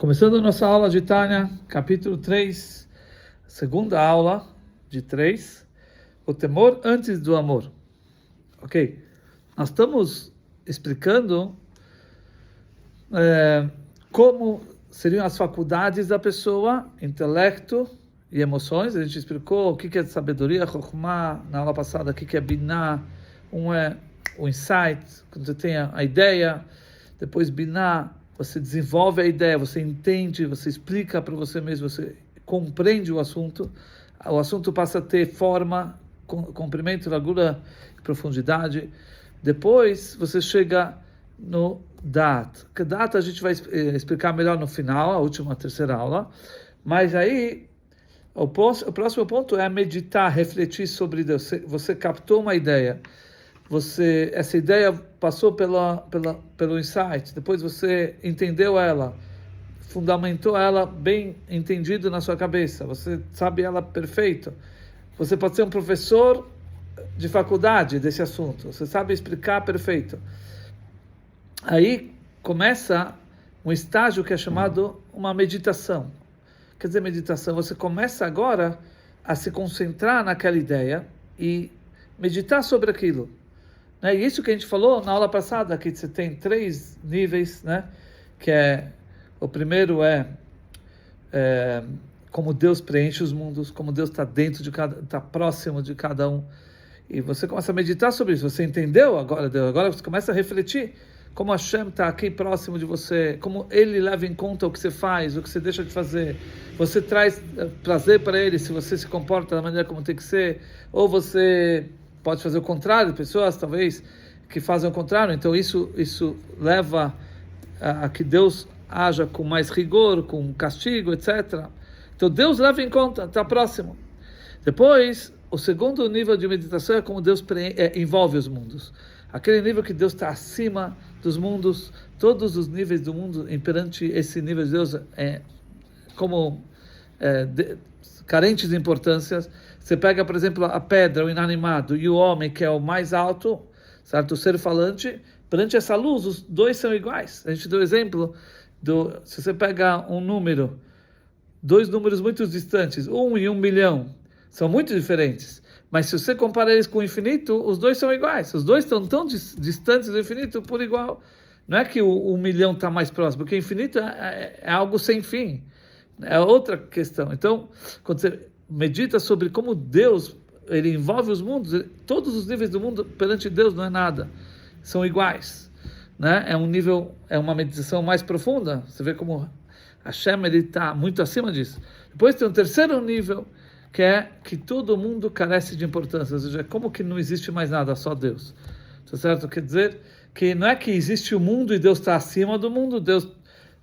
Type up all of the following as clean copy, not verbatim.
Começando a nossa aula de Tânia, capítulo 3, segunda aula de 3, o temor antes do amor. Ok? Nós estamos explicando como seriam as faculdades da pessoa, intelecto e emoções. A gente explicou o que é sabedoria, chokhmah, na aula passada, o que é binah. Um é o insight, quando você tem a ideia, depois binah, você desenvolve a ideia, você entende, você explica para você mesmo, você compreende o assunto passa a ter forma, comprimento, largura e profundidade. Depois você chega no dat. Que dat a gente vai explicar melhor no final, a terceira aula. Mas aí, o próximo ponto é meditar, refletir sobre Deus. Você captou uma ideia. Essa ideia passou pelo insight, depois você entendeu ela, fundamentou ela bem entendido na sua cabeça, você sabe ela perfeito. Você pode ser um professor de faculdade desse assunto, você sabe explicar perfeito. Aí começa um estágio que é chamado uma meditação. Quer dizer, meditação, você começa agora a se concentrar naquela ideia e meditar sobre aquilo. E isso que a gente falou na aula passada, que você tem 3 níveis, né? Que o primeiro é como Deus preenche os mundos, como Deus está está próximo de cada um. E você começa a meditar sobre isso. Você entendeu agora Deus? Agora você começa a refletir como Hashem está aqui próximo de você, como Ele leva em conta o que você faz, o que você deixa de fazer. Você traz prazer para Ele se você se comporta da maneira como tem que ser, ou você pode fazer o contrário, pessoas talvez que fazem o contrário, então isso leva a que Deus haja com mais rigor, com castigo, etc. Então Deus leva em conta, está próximo. Depois, o segundo nível de meditação é como Deus envolve os mundos. Aquele nível que Deus está acima dos mundos, todos os níveis do mundo, perante esse nível de Deus, carentes de importância. Você pega, por exemplo, a pedra, o inanimado, e o homem, que é o mais alto, certo? O ser falante, perante essa luz, os dois são iguais. A gente deu o exemplo, se você pega dois números muito distantes, 1 e 1 milhão, são muito diferentes. Mas se você compara eles com o infinito, os dois são iguais. Os dois estão tão distantes do infinito por igual. Não é que o 1 milhão está mais próximo, porque o infinito é algo sem fim. É outra questão. Então, quando você medita sobre como Deus, Ele envolve os mundos, todos os níveis do mundo perante Deus não é nada, são iguais, né? É uma meditação mais profunda. Você vê como Hashem está muito acima disso. Depois tem um terceiro nível, que é que todo mundo carece de importância, ou seja, como que não existe mais nada, só Deus. Tá certo? Quer dizer que não é que existe o mundo e Deus está acima do mundo, Deus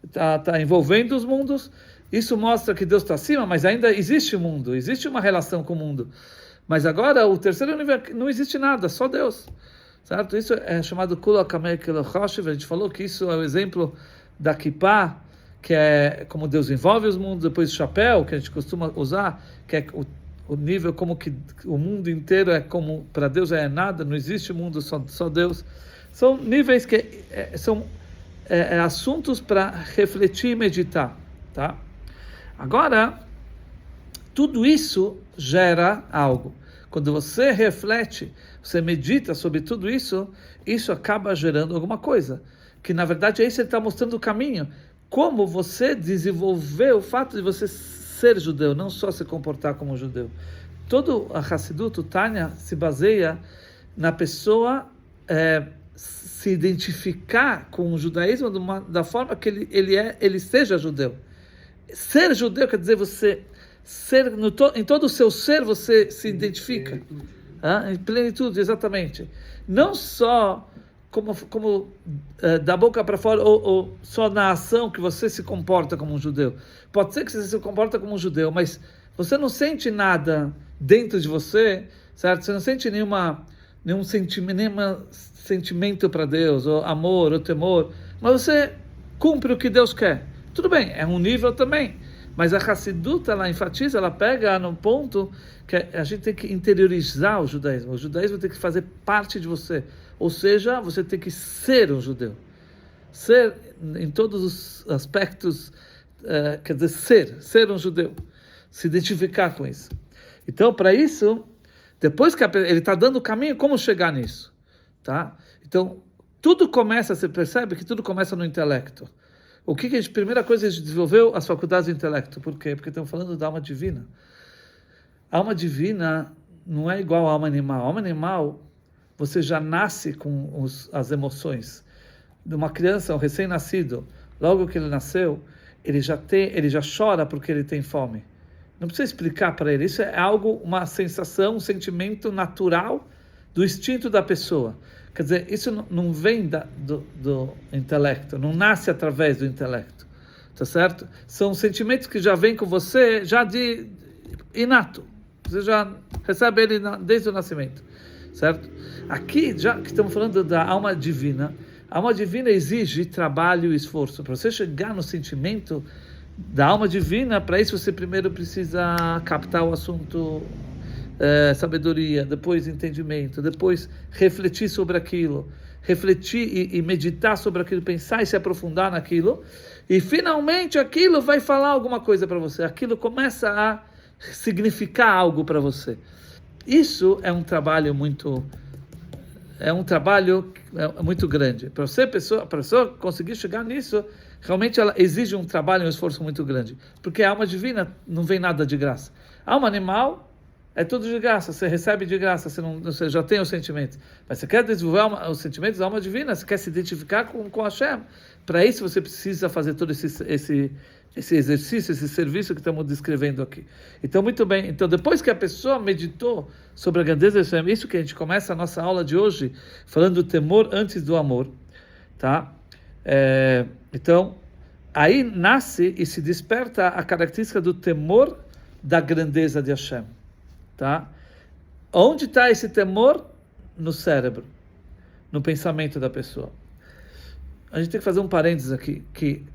está envolvendo os mundos. Isso mostra que Deus está acima, mas ainda existe o mundo, existe uma relação com o mundo. Mas agora, o terceiro nível, não existe nada, só Deus. Certo? Isso é chamado Kula Kamei Kilachoshev. A gente falou que isso é o exemplo da Kippah, que é como Deus envolve os mundos. Depois o chapéu, que a gente costuma usar, que é o nível como que o mundo inteiro é como, para Deus é nada, não existe o mundo, só Deus. São níveis que são assuntos para refletir e meditar. Tá? Agora, tudo isso gera algo. Quando você reflete, você medita sobre tudo isso, isso acaba gerando alguma coisa. Que na verdade aí você está mostrando o caminho. Como você desenvolver o fato de você ser judeu, não só se comportar como judeu. Todo a Hassidut, o Tânia, se baseia na pessoa se identificar com o judaísmo da forma que ele seja judeu. Ser judeu quer dizer você em todo o seu ser você se identifica, em plenitude, exatamente. Não só como da boca para fora ou só na ação que você se comporta como um judeu. Pode ser que você se comporta como um judeu, mas você não sente nada dentro de você, certo? Você não sente nenhum sentimento para Deus, ou amor, ou temor, mas você cumpre o que Deus quer. Tudo bem, é um nível também. Mas a Hassidut, ela enfatiza, ela pega no ponto que a gente tem que interiorizar o judaísmo. O judaísmo tem que fazer parte de você. Ou seja, você tem que ser um judeu. Ser em todos os aspectos quer dizer, ser um judeu, se identificar com isso. Então, para isso, depois que ele está dando o caminho, como chegar nisso, tá? Então, tudo começa, você percebe que tudo começa no intelecto. O que a gente, primeira coisa, a gente desenvolveu as faculdades do intelecto. Por quê? Porque estamos falando da alma divina. A alma divina não é igual à alma animal. A alma animal, você já nasce com as emoções. De uma criança, um recém-nascido, logo que ele nasceu, ele já chora porque ele tem fome. Não precisa explicar para ele. Isso é algo, uma sensação, um sentimento natural do instinto da pessoa. Quer dizer, isso não vem do intelecto, não nasce através do intelecto, tá certo? São sentimentos que já vêm com você, já de inato. Você já recebe ele desde o nascimento, certo? Aqui, já que estamos falando da alma divina, a alma divina exige trabalho e esforço. Para você chegar no sentimento da alma divina, para isso você primeiro precisa captar o assunto, sabedoria, depois entendimento, depois refletir sobre aquilo, refletir e meditar sobre aquilo, pensar e se aprofundar naquilo, e finalmente aquilo vai falar alguma coisa para você, aquilo começa a significar algo para você. Isso é um trabalho muito grande. Para a pessoa conseguir chegar nisso, realmente ela exige um trabalho e um esforço muito grande, porque a alma divina não vem nada de graça. A alma animal é tudo de graça, você recebe de graça, você já tem os sentimentos. Mas você quer desenvolver os sentimentos da alma divina, você quer se identificar com Hashem. Para isso você precisa fazer todo esse exercício, esse serviço que estamos descrevendo aqui. Então, muito bem. Então, depois que a pessoa meditou sobre a grandeza de Hashem, isso que a gente começa a nossa aula de hoje, falando do temor antes do amor, tá? Então, aí nasce e se desperta a característica do temor da grandeza de Hashem. Tá? Onde está esse temor? No cérebro, no pensamento da pessoa. A gente tem que fazer um parênteses aqui, que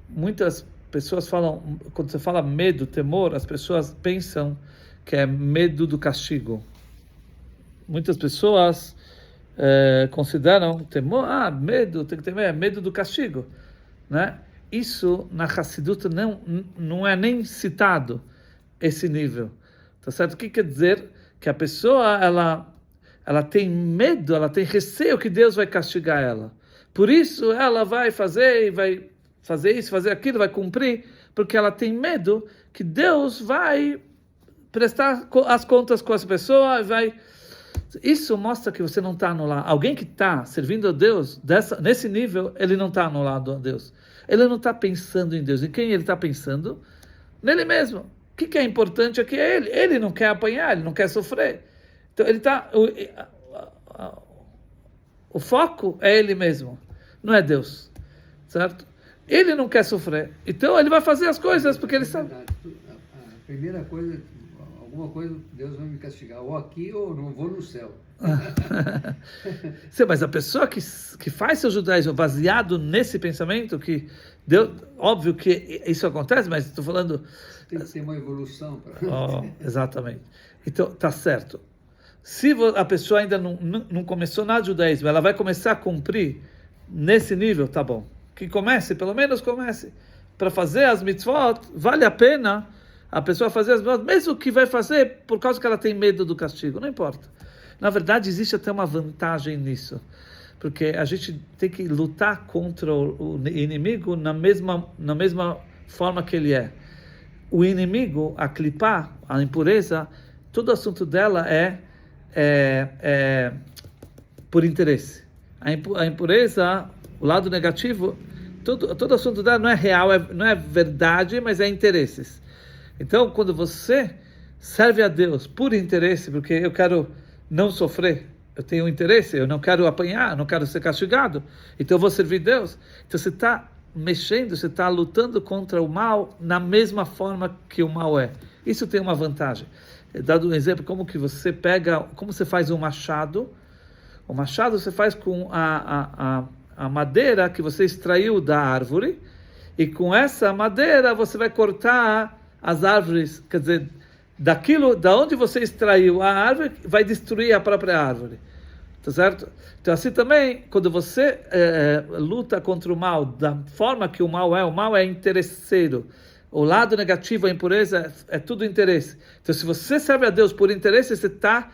muitas pessoas falam, quando você fala medo, temor, as pessoas pensam que é medo do castigo. Muitas pessoas consideram temor, medo, tem que temer, é medo do castigo, né? Isso na Hassidut não é nem citado esse nível. Tá certo? O que quer dizer? Que a pessoa, ela tem medo, ela tem receio que Deus vai castigar ela. Por isso, ela vai fazer isso, fazer aquilo, vai cumprir, porque ela tem medo que Deus vai prestar as contas com essa pessoa, Isso mostra que você não está anulado. Alguém que está servindo a Deus, nesse nível, ele não está anulado a Deus. Ele não está pensando em Deus. Em quem ele está pensando? Nele mesmo. O que é importante aqui é ele. Ele não quer apanhar, ele não quer sofrer. Então ele está. O foco é ele mesmo, não é Deus, certo? Ele não quer sofrer, então ele vai fazer as coisas porque ele sabe. A primeira coisa, alguma coisa Deus vai me castigar, ou aqui ou não vou no céu. Sim, mas a pessoa que faz seu judaísmo baseado nesse pensamento, que Deus, óbvio que isso acontece, mas estou falando. Tem que ter uma evolução. Exatamente. Então, tá certo. Se a pessoa ainda não começou nada de judaísmo, ela vai começar a cumprir nesse nível, tá bom. Que comece, pelo menos comece. Para fazer as mitzvot, vale a pena a pessoa fazer as mitzvot, mesmo que vai fazer por causa que ela tem medo do castigo, não importa. Na verdade, existe até uma vantagem nisso. Porque a gente tem que lutar contra o inimigo na mesma forma que ele é. O inimigo, a clipá, a impureza, todo o assunto dela é por interesse. A impureza, o lado negativo, todo assunto dela não é real, não é verdade, mas é interesses. Então, quando você serve a Deus por interesse, porque eu quero não sofrer, eu tenho interesse, eu não quero apanhar, não quero ser castigado, então eu vou servir Deus. Então você está mexendo, você está lutando contra o mal na mesma forma que o mal é. Isso tem uma vantagem. Dado um exemplo, como você faz um machado. O machado você faz com a madeira que você extraiu da árvore, e com essa madeira você vai cortar as árvores, quer dizer, da onde você extraiu a árvore, vai destruir a própria árvore. tá certo? Então assim também, quando você luta contra o mal, da forma que o mal é interesseiro. O lado negativo, a impureza, é tudo interesse. Então se você serve a Deus por interesse, você está,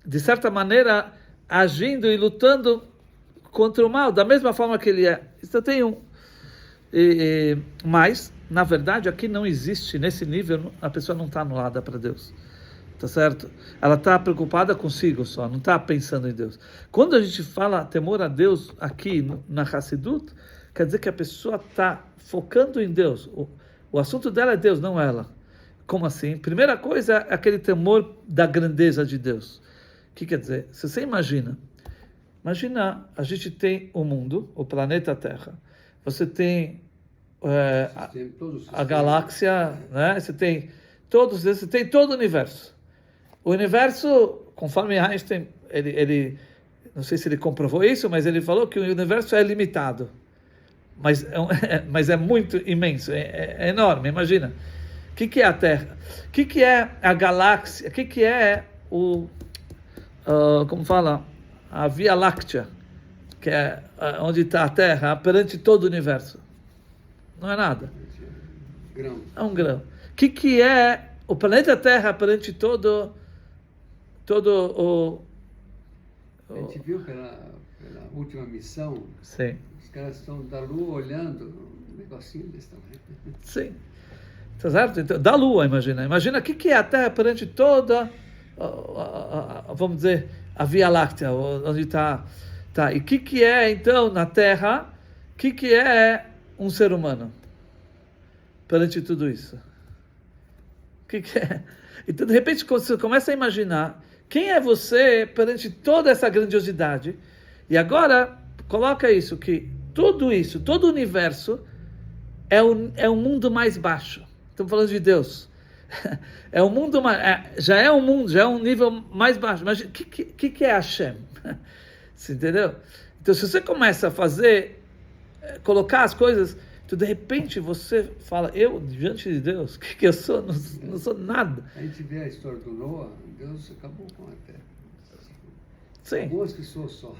de certa maneira, agindo e lutando contra o mal, da mesma forma que ele é. Então tem mas, na verdade, aqui não existe, nesse nível, a pessoa não está anulada para Deus. Tá certo? Ela está preocupada consigo só, não está pensando em Deus. Quando a gente fala temor a Deus aqui na Hassidut, quer dizer que a pessoa está focando em Deus. O assunto dela é Deus, não ela. Como assim? Primeira coisa é aquele temor da grandeza de Deus. O que quer dizer? Se você imagina, a gente tem o mundo, o planeta Terra. Você tem a galáxia, né? Você tem todo o universo. O universo, conforme Einstein, ele não sei se ele comprovou isso, mas ele falou que o universo é limitado. Mas é muito imenso, é enorme, imagina. O que é a Terra? O que é a galáxia? O que é como fala? A Via Láctea, que é onde está a Terra, perante todo o universo? Não é nada. Grão. É um grão. O que é o planeta Terra perante todo o... A gente viu pela última missão, Sim. os caras estão da Lua olhando um negocinho desse tamanho. Sim. Tá certo? Então, da Lua, imagina. Imagina o que é a Terra perante toda, vamos dizer, a Via Láctea, onde está. Tá. E o que é, então, na Terra, o que é um ser humano perante tudo isso? O que é? Então, de repente, quando você começa a imaginar quem é você perante toda essa grandiosidade, e agora coloca isso, que tudo isso, todo o universo é o mundo mais baixo. Estamos falando de Deus. É um mundo já é um mundo, já é um nível mais baixo. Mas o que é Hashem? Você entendeu? Então, se você começa a colocar as coisas, então, de repente você fala, eu, diante de Deus, o que eu sou? Não sou nada. A gente vê a história do Noah, Deus acabou com a Terra. Sim. Algumas pessoas só.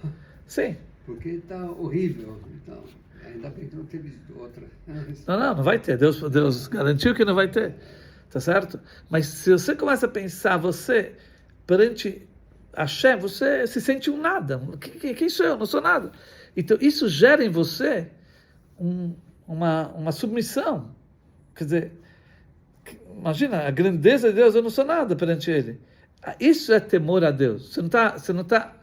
Sim. Porque está horrível. Então, ainda bem que não teve outra. Não vai ter. Deus garantiu que não vai ter. Tá certo? Mas se você começa a pensar, você, perante Hashem, você se sente um nada. Quem sou eu? Não sou nada. Então, isso gera em você uma submissão. Quer dizer, imagina, a grandeza de Deus, eu não sou nada perante Ele. Isso é temor a Deus. Você não está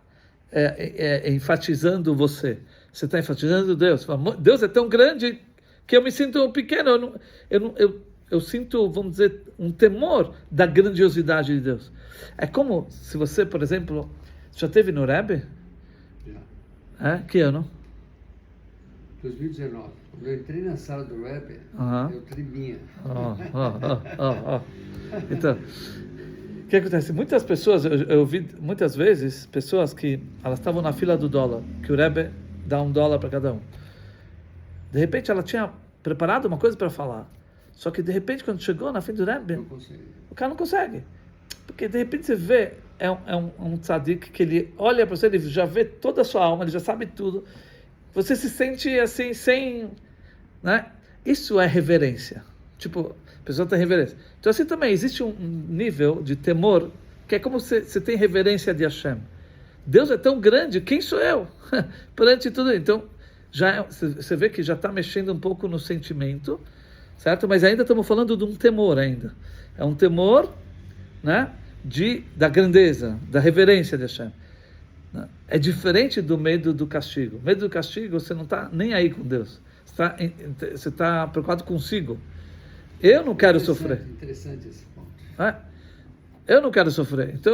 enfatizando você. Você está enfatizando Deus. Deus é tão grande que eu me sinto pequeno. Eu sinto, vamos dizer, um temor da grandiosidade de Deus. É como se você, por exemplo, já esteve no Rebbe? Já. Que ano? 2019. Quando eu entrei na sala do Rebbe, eu tremia. Então, o que acontece? Muitas pessoas, eu vi muitas vezes pessoas que elas estavam na fila do dólar, que o Rebbe dá $1 para cada um. De repente ela tinha preparado uma coisa para falar, só que de repente quando chegou na frente do Rebbe, o cara não consegue. Porque de repente você vê, é um tzadik que ele olha para você, ele já vê toda a sua alma, ele já sabe tudo. Você se sente assim, sem... né? Isso é reverência. Tipo, a pessoa tem reverência. Então assim também, existe um nível de temor, que é como você tem reverência de Hashem. Deus é tão grande, quem sou eu? Perante tudo. Então, você vê que já está mexendo um pouco no sentimento, certo? Mas ainda estamos falando de um temor ainda. É um temor, né? Da grandeza, da reverência de Hashem. É diferente do medo do castigo. Medo do castigo, você não está nem aí com Deus. Você está preocupado consigo. Eu não quero sofrer. Interessante esse ponto. Eu não quero sofrer. Então,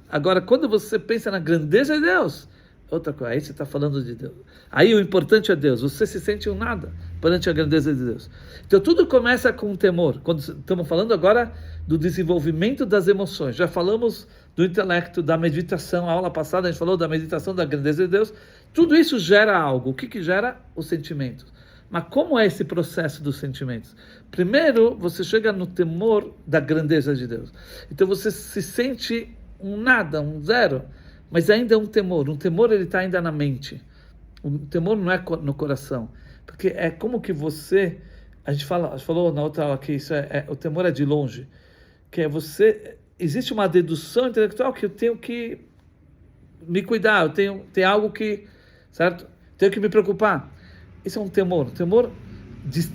agora, quando você pensa na grandeza de Deus, outra coisa, aí você está falando de Deus. Aí o importante é Deus. Você se sente um nada perante a grandeza de Deus. Então, tudo começa com temor. Quando estamos falando agora do desenvolvimento das emoções. Já falamos do intelecto, da meditação. A aula passada a gente falou da meditação, da grandeza de Deus. Tudo isso gera algo. O que gera? Os sentimentos. Mas como é esse processo dos sentimentos? Primeiro, você chega no temor da grandeza de Deus. Então você se sente um nada, um zero, mas ainda é um temor. Um temor, ele está ainda na mente. O temor não é no coração. Porque é como que você... A gente falou na outra aula que o temor é de longe. Que é você... Existe uma dedução intelectual que eu tenho que me cuidar. Tem algo que... Certo? Tenho que me preocupar. Isso é um temor. O temor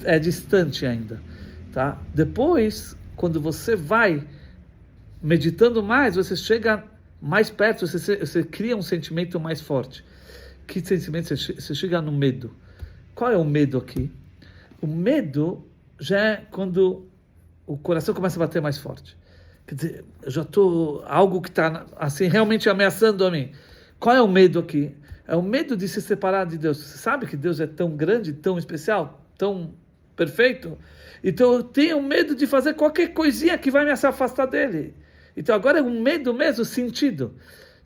é distante ainda. Tá? Depois, quando você vai meditando mais, você chega mais perto, você cria um sentimento mais forte. Que sentimento? Você chega no medo. Qual é o medo aqui? O medo já é quando o coração começa a bater mais forte. Quer dizer, eu já estou... Algo que está assim, realmente ameaçando a mim. Qual é o medo aqui? É o medo de se separar de Deus. Você sabe que Deus é tão grande, tão especial, tão perfeito? Então eu tenho medo de fazer qualquer coisinha que vai me afastar dele. Então agora é um medo mesmo sentido.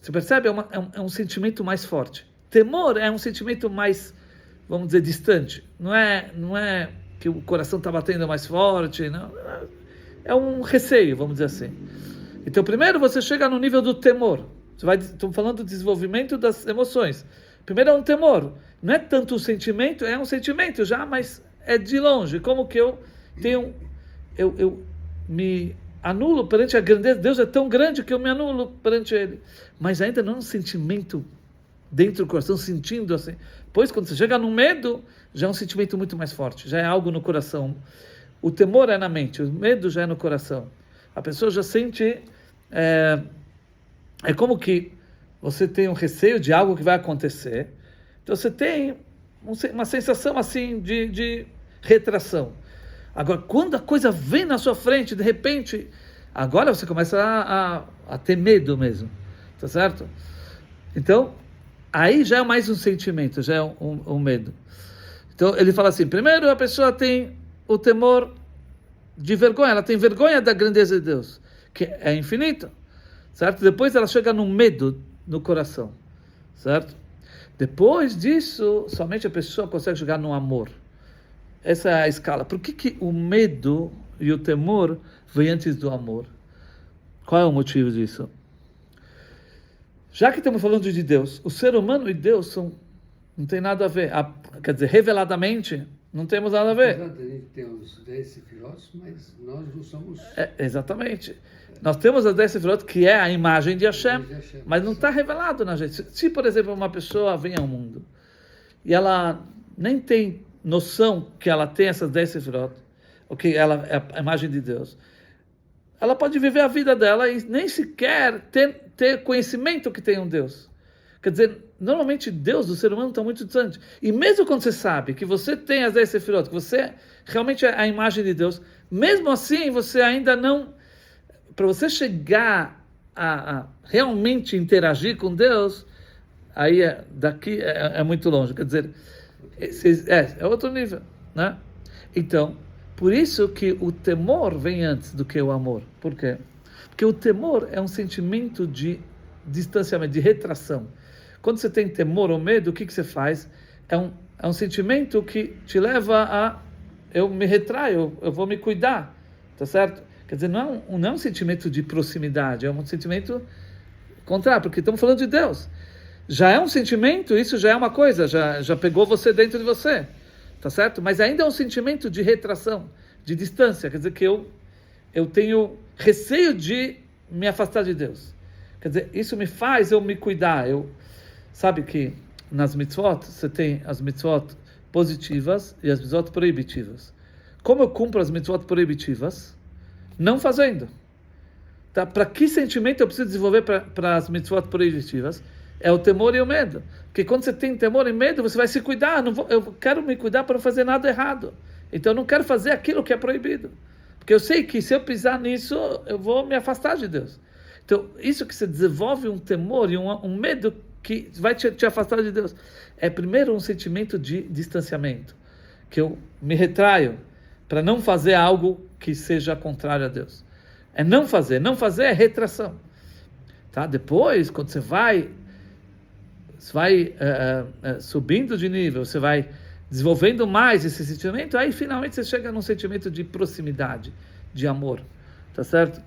Você percebe? É um sentimento mais forte. Temor é um sentimento mais, vamos dizer, distante. Não é que o coração está batendo mais forte. Não. É um receio, vamos dizer assim. Então primeiro você chega no nível do temor. Estamos falando do desenvolvimento das emoções. Primeiro é um temor. Não é tanto um sentimento, é um sentimento já, mas é de longe. Como que eu me anulo perante a grandeza. Deus é tão grande que eu me anulo perante Ele. Mas ainda não é um sentimento dentro do coração, sentindo assim. Pois quando você chega no medo, já é um sentimento muito mais forte. Já é algo no coração. O temor é na mente, o medo já é no coração. A pessoa já sente... É como que você tem um receio de algo que vai acontecer. Então você tem uma sensação assim de retração. Agora, quando a coisa vem na sua frente, de repente, agora você começa a ter medo mesmo. Tá certo? Então, aí já é mais um sentimento, já é um medo. Então ele fala assim, primeiro a pessoa tem o temor de vergonha, ela tem vergonha da grandeza de Deus, que é infinito. Certo? Depois ela chega no medo no coração, certo? Depois disso, somente a pessoa consegue chegar no amor. Essa é a escala. Por que o medo e o temor vêm antes do amor? Qual é o motivo disso? Já que estamos falando de Deus, o ser humano e Deus não tem nada a ver. Quer dizer, reveladamente, não temos nada a ver. A gente tem os 10 sefirot, mas nós não somos... Exatamente. Nós temos as 10 sefirot, que é a imagem de Hashem, mas não está revelado na gente. Se, por exemplo, uma pessoa vem ao mundo e ela nem tem noção que ela tem essas 10 sefirot, ou que ela é a imagem de Deus, ela pode viver a vida dela e nem sequer ter conhecimento que tem um Deus. Quer dizer, normalmente Deus, o ser humano, está muito distante. E mesmo quando você sabe que você tem as 10 sefirot, que você realmente é a imagem de Deus, mesmo assim você ainda não... Para você chegar a realmente interagir com Deus, aí daqui é muito longe. Quer dizer, é outro nível, né? Então, por isso que o temor vem antes do que o amor. Por quê? Porque o temor é um sentimento de distanciamento, de retração. Quando você tem temor ou medo, o que você faz? É um sentimento que te leva a... Eu me retraio, eu vou me cuidar, tá certo? Quer dizer, não é um sentimento de proximidade, é um sentimento contrário, porque estamos falando de Deus. Já é um sentimento, isso já é uma coisa, já pegou você dentro de você, tá certo? Mas ainda é um sentimento de retração, de distância, quer dizer que eu tenho receio de me afastar de Deus. Quer dizer, isso me faz eu me cuidar. Sabe que nas mitzvot, você tem as mitzvot positivas e as mitzvot proibitivas. Como eu cumpro as mitzvot proibitivas? Não fazendo. Tá? Para que sentimento eu preciso desenvolver para as mitzvot proibitivas? É o temor e o medo. Porque quando você tem temor e medo, você vai se cuidar. Eu quero me cuidar para não fazer nada errado. Então eu não quero fazer aquilo que é proibido. Porque eu sei que se eu pisar nisso, eu vou me afastar de Deus. Então, isso que você desenvolve um temor e um medo que vai te afastar de Deus. É primeiro um sentimento de distanciamento. Que eu me retraio para não fazer algo que seja contrário a Deus. É não fazer. Não fazer é retração. Tá? Depois, quando você vai subindo de nível, você vai desenvolvendo mais esse sentimento, aí finalmente você chega num sentimento de proximidade, de amor. Tá certo?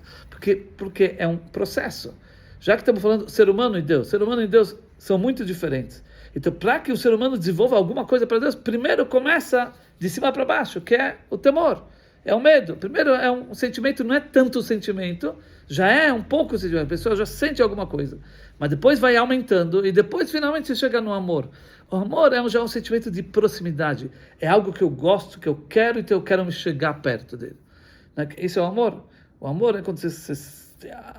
Porque é um processo. Já que estamos falando ser humano e Deus são muito diferentes. Então, para que o ser humano desenvolva alguma coisa para Deus, primeiro começa de cima para baixo, que é o temor, é o medo. Primeiro é um sentimento, não é tanto sentimento, já é um pouco sentimento, a pessoa já sente alguma coisa, mas depois vai aumentando e depois finalmente você chega no amor. O amor é já um sentimento de proximidade, é algo que eu gosto, que eu quero, então eu quero me chegar perto dele. Isso é o amor. O amor é quando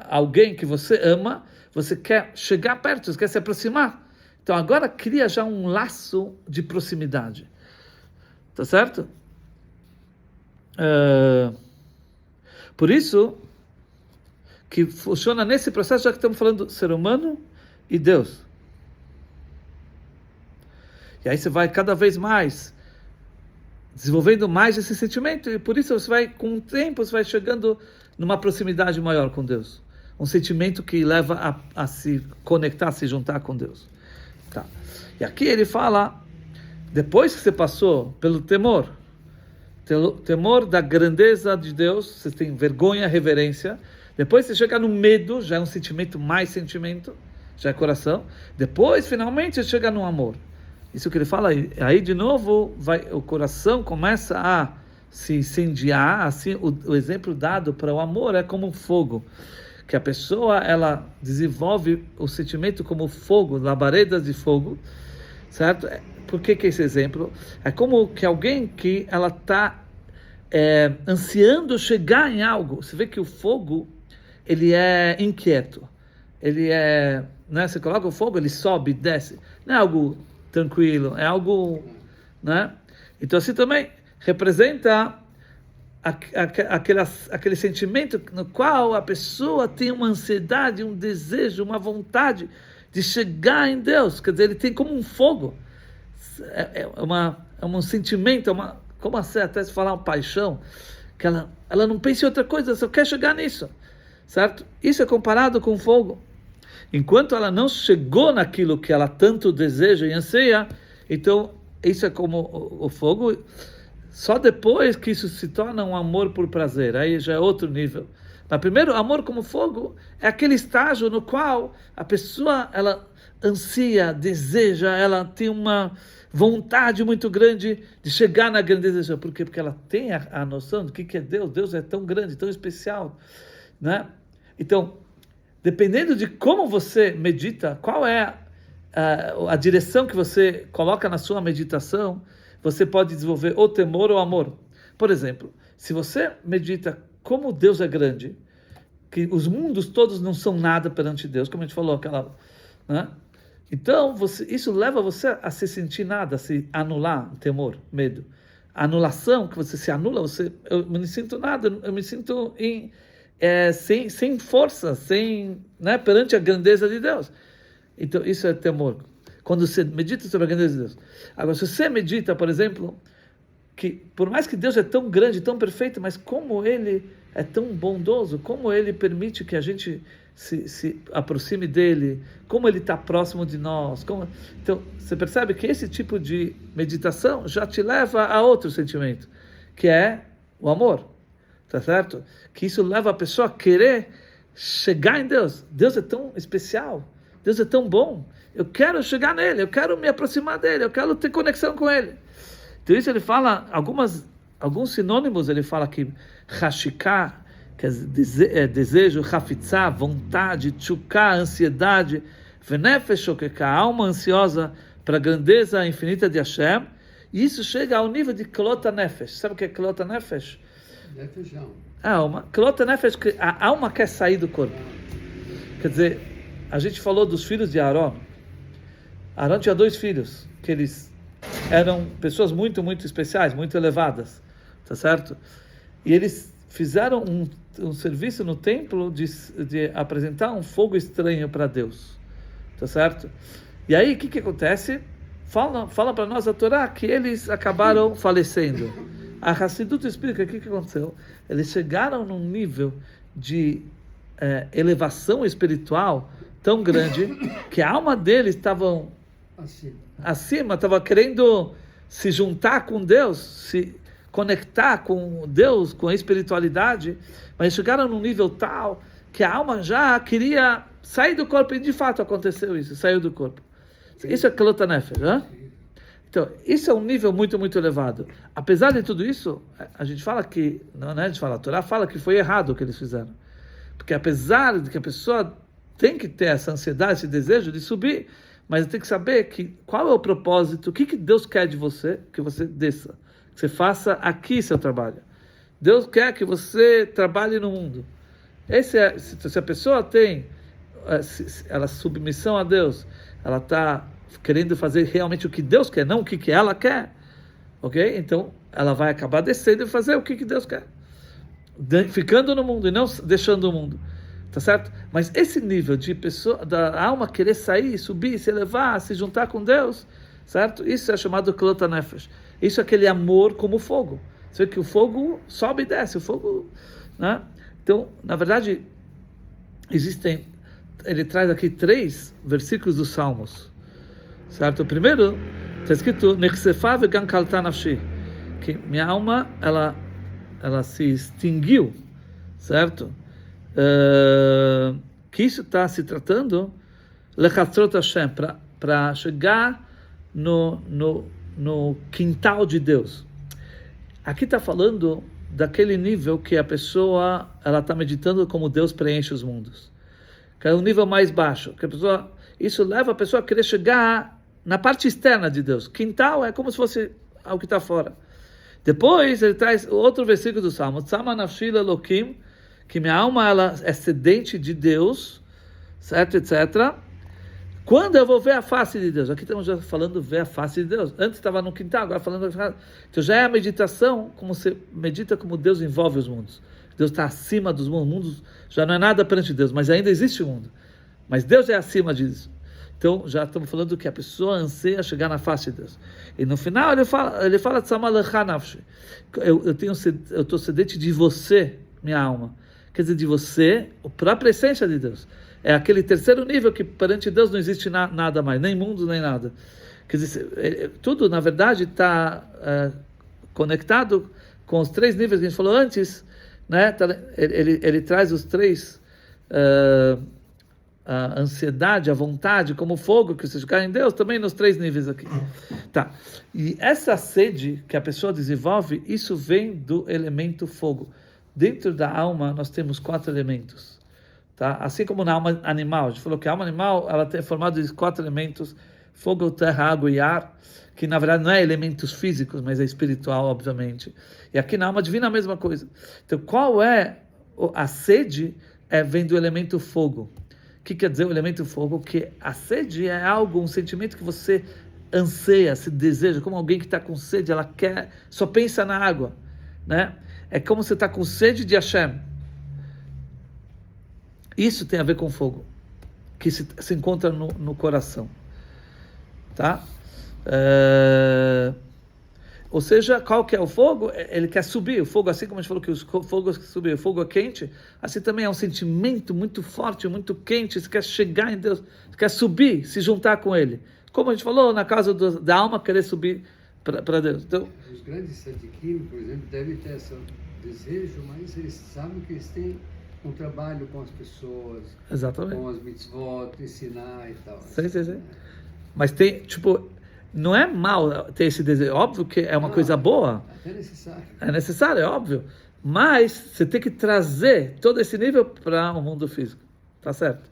alguém que você ama, você quer chegar perto, você quer se aproximar. Então agora cria já um laço de proximidade. Tá certo? Por isso que funciona nesse processo, já que estamos falando do ser humano e Deus. E aí você vai cada vez mais desenvolvendo mais esse sentimento, e por isso você vai, com o tempo, você vai chegando numa proximidade maior com Deus. Um sentimento que leva a se conectar, a se juntar com Deus. Tá. E aqui ele fala, depois que você passou pelo temor da grandeza de Deus, você tem vergonha, reverência, depois você chega no medo, já é um sentimento, mais sentimento, já é coração, depois finalmente você chega no amor. Isso que ele fala, aí de novo o coração começa a se incendiar, assim, o exemplo dado para o amor é como um fogo, que a pessoa ela desenvolve o sentimento como fogo, labaredas de fogo, certo? Por que esse exemplo? É como que alguém que ela está ansiando chegar em algo. Você vê que o fogo, ele é inquieto. Ele é, né? Você coloca o fogo, ele sobe, desce. Não é algo tranquilo, é algo, né? Então assim também representa aquele sentimento no qual a pessoa tem uma ansiedade, um desejo, uma vontade de chegar em Deus. Quer dizer, ele tem como um fogo. É um sentimento, como até se falar uma paixão, que ela não pensa em outra coisa, só quer chegar nisso, certo? Isso é comparado com fogo. Enquanto ela não chegou naquilo que ela tanto deseja e anseia, então isso é como o fogo. Só depois que isso se torna um amor por prazer, aí já é outro nível. Mas primeiro, amor como fogo é aquele estágio no qual a pessoa ela ansia, deseja, ela tem uma vontade muito grande de chegar na grandeza. Por quê? Porque ela tem a noção do que é Deus. Deus é tão grande, tão especial, né? Então, dependendo de como você medita, qual é a direção que você coloca na sua meditação, você pode desenvolver ou temor ou amor. Por exemplo, se você medita como Deus é grande, que os mundos todos não são nada perante Deus, como a gente falou, né? Então, isso leva você a se sentir nada, a se anular, temor, medo. A anulação, que você se anula, eu não sinto nada, eu me sinto sem força, né, perante a grandeza de Deus. Então, isso é temor. Quando você medita sobre a grandeza de Deus. Agora, se você medita, por exemplo, que por mais que Deus é tão grande, tão perfeito, mas como Ele é tão bondoso, como Ele permite que a gente se aproxime dEle, como Ele está próximo de nós. Então, você percebe que esse tipo de meditação já te leva a outro sentimento, que é o amor. Tá certo? Que isso leva a pessoa a querer chegar em Deus. Deus é tão especial, Deus é tão bom, eu quero chegar nele, eu quero me aproximar dele, eu quero ter conexão com ele. Então isso ele fala, alguns sinônimos, ele fala que Hashiká, que é desejo, Hafitzá, vontade, Tchuká, ansiedade, Venefesh, que a alma ansiosa para a grandeza infinita de Hashem, e isso chega ao nível de Klota Nefesh. Sabe o que é Klota Nefesh? A alma. Klota Nefesh, que a alma quer sair do corpo. Quer dizer, a gente falou dos filhos de Aaron. Aaron tinha 2 filhos, que eles eram pessoas muito, muito especiais, muito elevadas, tá certo? E eles fizeram um serviço no templo de apresentar um fogo estranho para Deus, tá certo? E aí, o que acontece? Fala para nós a Torá que eles acabaram falecendo. A Hassidut explica o que aconteceu. Eles chegaram num nível de elevação espiritual tão grande que a alma deles estava acima, estava querendo se juntar com Deus, se conectar com Deus, com a espiritualidade, mas chegaram num nível tal que a alma já queria sair do corpo, e de fato aconteceu isso, saiu do corpo. Isso é Klota Nefesh, né? Então, isso é um nível muito, muito elevado. Apesar de tudo isso, a gente fala que, não é, a gente fala, a Torá fala que foi errado o que eles fizeram. Porque apesar de que a pessoa tem que ter essa ansiedade, esse desejo de subir, mas tem que saber que, qual é o propósito, o que Deus quer de você, que você desça, que você faça aqui seu trabalho. Deus quer que você trabalhe no mundo. Se a pessoa tem ela submissão a Deus, ela está querendo fazer realmente o que Deus quer, não o que ela quer, ok? Então, ela vai acabar descendo e fazer o que Deus quer, ficando no mundo e não deixando o mundo, tá certo? Mas esse nível de pessoa, da alma querer sair, subir, se elevar, se juntar com Deus, certo? Isso é chamado Klota Nefesh. Isso é aquele amor como fogo. Você vê que o fogo sobe e desce, o fogo, né? Então, na verdade, ele traz aqui 3 versículos dos Salmos, certo? O primeiro está escrito Nechsefa vegan kalta nafshi, que minha alma ela se extinguiu, certo? Que isso está se tratando lechatzrot Hashem, para chegar no quintal de Deus. Aqui está falando daquele nível que a pessoa ela está meditando como Deus preenche os mundos, que é um nível mais baixo, que a pessoa, isso leva a pessoa a querer chegar na parte externa de Deus. Quintal é como se fosse algo que está fora. Depois ele traz outro versículo do Salmo, Tzama nafshi lelokim, que minha alma ela é sedente de Deus, certo, etc. Quando eu vou ver a face de Deus? Aqui estamos já falando ver a face de Deus. Antes estava no quintal, agora falando. Então já é a meditação, como você medita como Deus envolve os mundos. Deus está acima dos mundos. O mundo já não é nada perante Deus, mas ainda existe o mundo. Mas Deus é acima disso. Então já estamos falando que a pessoa anseia chegar na face de Deus. E no final ele fala Tzama lecha nafshi. Eu estou sedente de você, minha alma. Quer dizer, de você, a própria essência de Deus. É aquele terceiro nível que perante Deus não existe nada mais, nem mundo, nem nada. Quer dizer, tudo, na verdade, está conectado com os 3 níveis que a gente falou antes, né? Ele traz os 3, a ansiedade, a vontade, como fogo, que você jogar em Deus, também nos 3 níveis aqui. Tá. E essa sede que a pessoa desenvolve, isso vem do elemento fogo. Dentro da alma, nós temos 4 elementos. Tá? Assim como na alma animal, a gente falou que a alma animal ela é formada de 4 elementos: fogo, terra, água e ar, que na verdade não é elementos físicos, mas é espiritual, obviamente. E aqui na alma divina a mesma coisa. Então, qual é a sede? Vem do elemento fogo. O que quer dizer o elemento fogo? Que a sede é algo, um sentimento que você anseia, se deseja, como alguém que está com sede, ela quer, só pensa na água, né? É como você está com sede de Hashem. Isso tem a ver com fogo, que se encontra no coração, tá? Ou seja, qual que é o fogo? Ele quer subir. O fogo, assim como a gente falou que os fogos subem, o fogo é quente, assim também é um sentimento muito forte, muito quente. Você quer chegar em Deus, você quer subir, se juntar com Ele. Como a gente falou, na casa da alma, querer subir para Deus. Então, os grandes tzadikim, por exemplo, devem ter esse desejo, mas eles sabem que eles têm um trabalho com as pessoas, exatamente, com as mitzvot, ensinar e tal. Sim. Mas tem, tipo, não é mal ter esse desejo. Óbvio que é uma coisa boa. É necessário. É necessário, é óbvio. Mas você tem que trazer todo esse nível para o mundo físico. Tá certo?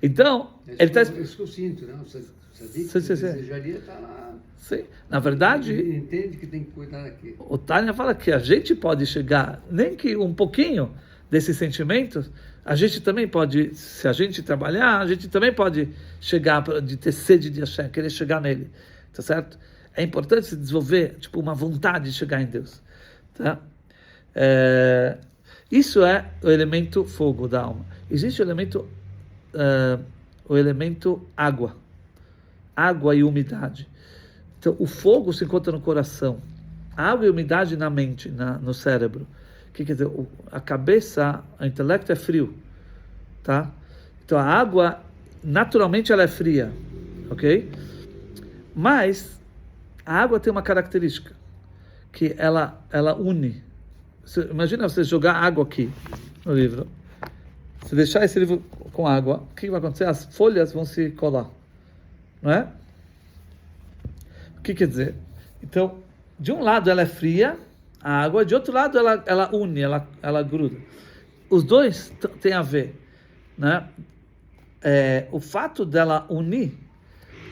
Então, ele está... Isso que eu sinto, né? O tzadik desejaria estar lá. Sim. Na verdade... Ele entende que tem que cuidar aqui. O Tânia fala que a gente pode chegar, nem que um pouquinho desses sentimentos, a gente também pode, se a gente trabalhar, a gente também pode chegar, de ter sede de Hashem, querer chegar nele, tá certo? É importante se desenvolver, tipo, uma vontade de chegar em Deus, tá? Isso é o elemento fogo da alma. Existe o elemento água e umidade. Então, o fogo se encontra no coração, a água e a umidade na mente, no cérebro. O que quer dizer? A cabeça, o intelecto é frio, tá? Então a água, naturalmente ela é fria, ok? Mas a água tem uma característica, que ela une. Imagina você jogar água aqui no livro. Se deixar esse livro com água, o que vai acontecer? As folhas vão se colar, não é? O que quer dizer? Então, de um lado ela é fria, a água, de outro lado ela une, ela gruda. Os dois têm a ver, né? O fato dela unir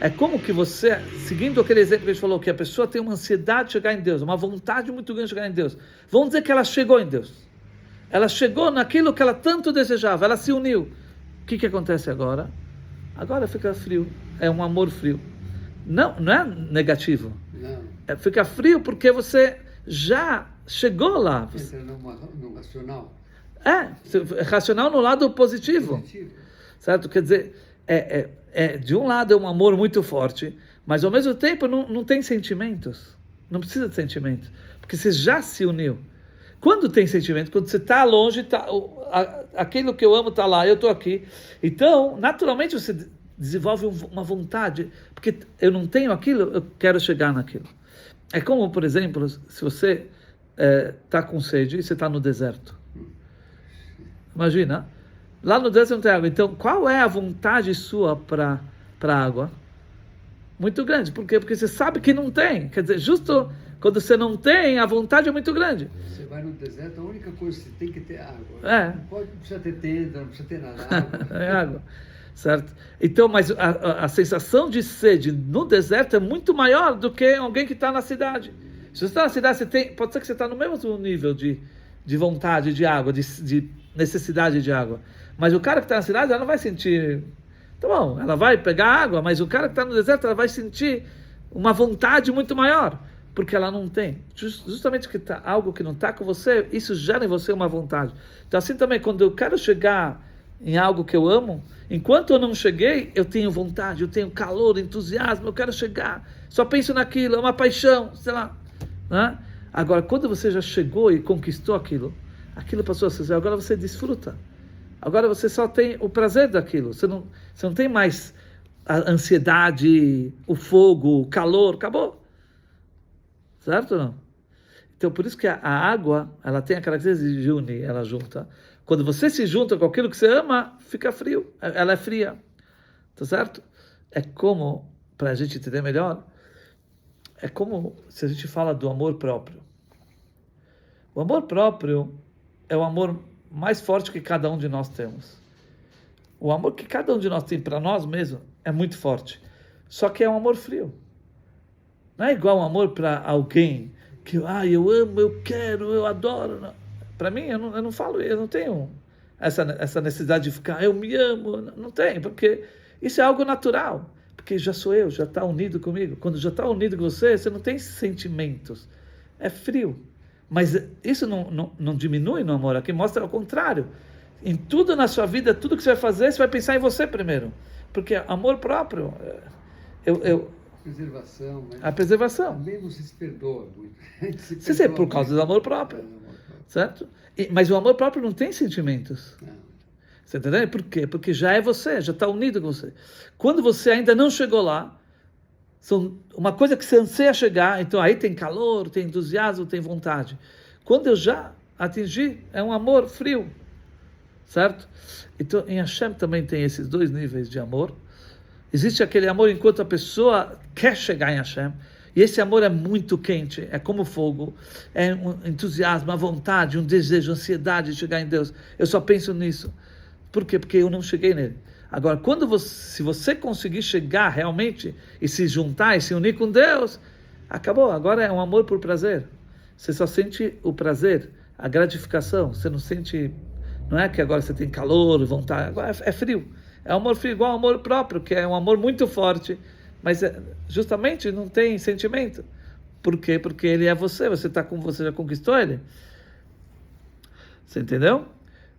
é como que você, seguindo aquele exemplo que a gente falou, que a pessoa tem uma ansiedade de chegar em Deus, uma vontade muito grande de chegar em Deus. Vamos dizer que ela chegou em Deus. Ela chegou naquilo que ela tanto desejava, ela se uniu. O que acontece agora? Agora fica frio, é um amor frio. Não é negativo. Não. Fica frio porque você já chegou lá. Entra no racional. Racional no lado positivo. Certo? Quer dizer, de um lado é um amor muito forte, mas ao mesmo tempo não tem sentimentos. Não precisa de sentimentos, porque você já se uniu. Quando tem sentimento, quando você está longe, aquilo que eu amo está lá, eu estou aqui. Então, naturalmente você desenvolve uma vontade, porque eu não tenho aquilo, eu quero chegar naquilo. É como, por exemplo, se você está com sede e você está no deserto. Imagina, lá no deserto não tem água. Então, qual é a vontade sua para a água? Muito grande. Por quê? Porque você sabe que não tem. Quer dizer, justo quando você não tem, a vontade é muito grande. Você vai no deserto, a única coisa que você tem que ter água. Não precisa ter tenda, não precisa ter nada. Água. É água. Certo? Então, mas a sensação de sede no deserto é muito maior do que alguém que está na cidade. Se você está na cidade, pode ser que você está no mesmo nível de vontade de água, de necessidade de água. Mas o cara que está na cidade, ela não vai sentir... Tá bom, ela vai pegar água, mas o cara que está no deserto, ela vai sentir uma vontade muito maior, porque ela não tem. Justamente que tá algo que não está com você, isso gera em você uma vontade. Então, assim também, quando eu quero chegar em algo que eu amo, enquanto eu não cheguei, eu tenho vontade, eu tenho calor, entusiasmo, eu quero chegar, só penso naquilo, é uma paixão, sei lá. Né? Agora, quando você já chegou e conquistou aquilo passou a ser, agora você desfruta. Agora você só tem o prazer daquilo, você não tem mais a ansiedade, o fogo, o calor, acabou. Certo ou não? Então, por isso que a água, ela tem a característica de unir, ela junta. Quando você se junta com aquilo que você ama, fica frio, ela é fria. Tá certo? É como, para a gente entender melhor, é como se a gente fala do amor próprio. O amor próprio é o amor mais forte que cada um de nós temos. O amor que cada um de nós tem para nós mesmos é muito forte. Só que é um amor frio. Não é igual um amor para alguém que eu amo, eu quero, eu adoro. Para mim, eu não falo, eu não tenho essa necessidade de ficar, eu me amo. Não tem, porque isso é algo natural. Porque já sou eu, já está unido comigo. Quando já está unido com você, você não tem sentimentos. É frio. Mas isso não diminui no amor. Aqui mostra ao contrário. Em tudo na sua vida, tudo que você vai fazer, você vai pensar em você primeiro. Porque amor próprio... Preservação. Mas a preservação. Também você se perdoa muito. Você por causa do amor próprio. Certo? Mas o amor próprio não tem sentimentos. Não. Você entendeu? Por quê? Porque já é você, já está unido com você. Quando você ainda não chegou lá, uma coisa que você anseia chegar, então aí tem calor, tem entusiasmo, tem vontade. Quando eu já atingi, é um amor frio, certo? Então em Hashem também tem esses dois níveis de amor. Existe aquele amor enquanto a pessoa quer chegar em Hashem, e esse amor é muito quente, é como fogo, é um entusiasmo, uma vontade, um desejo, ansiedade de chegar em Deus. Eu só penso nisso. Por quê? Porque eu não cheguei nele. Agora, se você conseguir chegar realmente e se juntar e se unir com Deus, acabou. Agora é um amor por prazer. Você só sente o prazer, a gratificação. Você não sente, não é que agora você tem calor, vontade. Agora é frio. É um amor frio igual ao amor próprio, que é um amor muito forte, mas justamente não tem sentimento. Por quê? Porque ele é você. Você já conquistou ele. Você entendeu?